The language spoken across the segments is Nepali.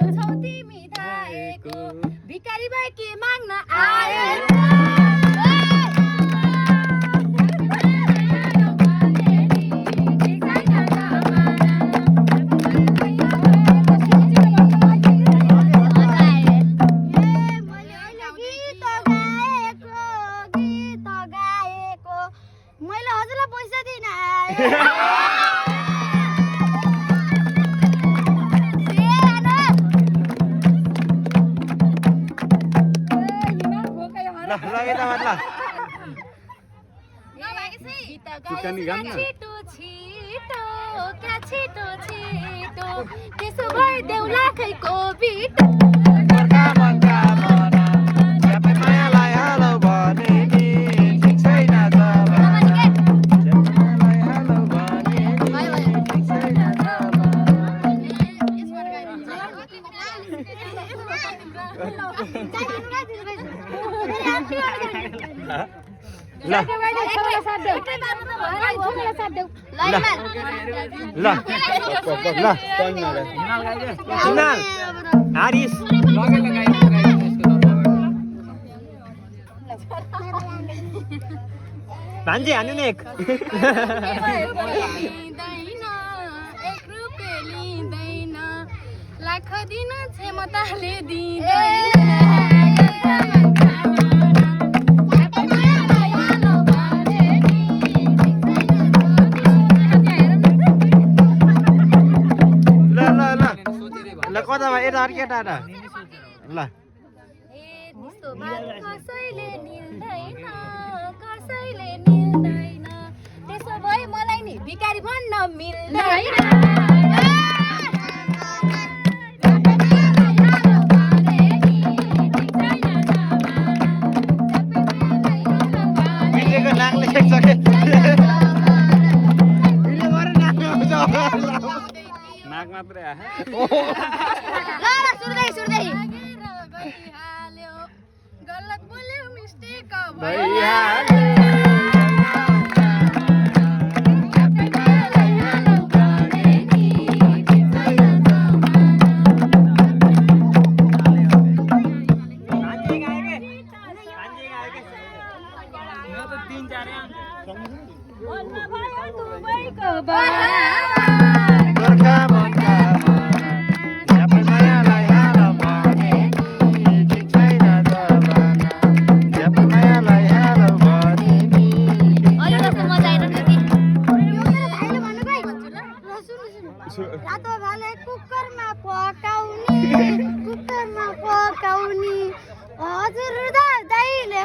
छौ तिमी धाएको भिखारी भए के माग्न आएको मैले हजुरलाई पैसा दिन छिटो छिटो क्या छिटो छिटो त्यसो भए देउ लाखैको बिटो हारिस भान्जी हान्नु नि एक रुपियाँ लिँदैन लाख दिन क्षमताले दिँदैन कतामा यता अर्केटा ल कसैले निल्दैन कसैले निल्दैन त्यसो भए मलाई नि भिखारी भन्न मिल्दैन नाक मात्रै गलत बोल्यो मिस्टेक रातो भाले कुकरमा पकाउने हजुर दाइले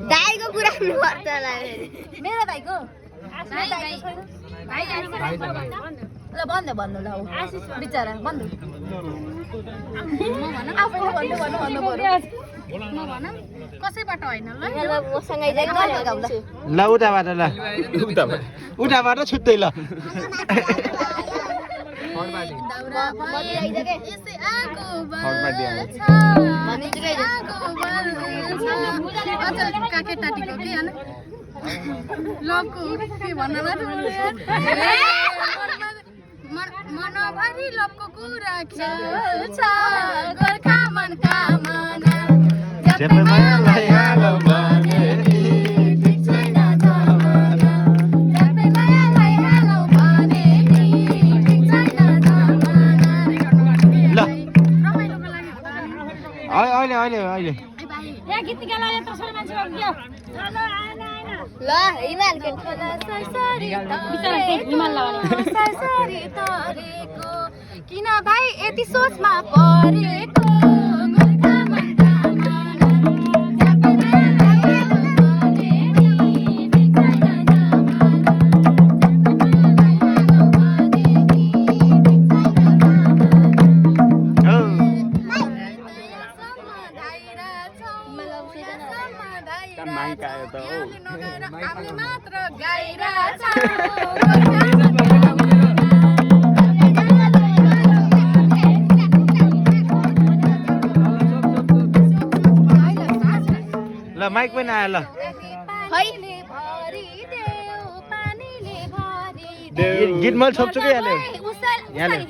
दाइको कुरा गर्छ मेरो भाइको ल भन्नु ल बिचरा भन्नु कसैबाट होइन ल उताबाट ल उताबाट छुट्टै ल केटाटीको के लको के भन्न मनभरि लपको कुरा खेल्छ गोर्खा मनका मना अहिले गीत गाला यत्रो मान्छे ल हिमाल के खोला सरसरी सरसरी तरेको किन भाइ यति सोचमा परेको गोर्खा मनका हामीले मात्र गाइरहेछ ल माइक पनि आयो ल गीत मैले छोप्छु कि यहाँले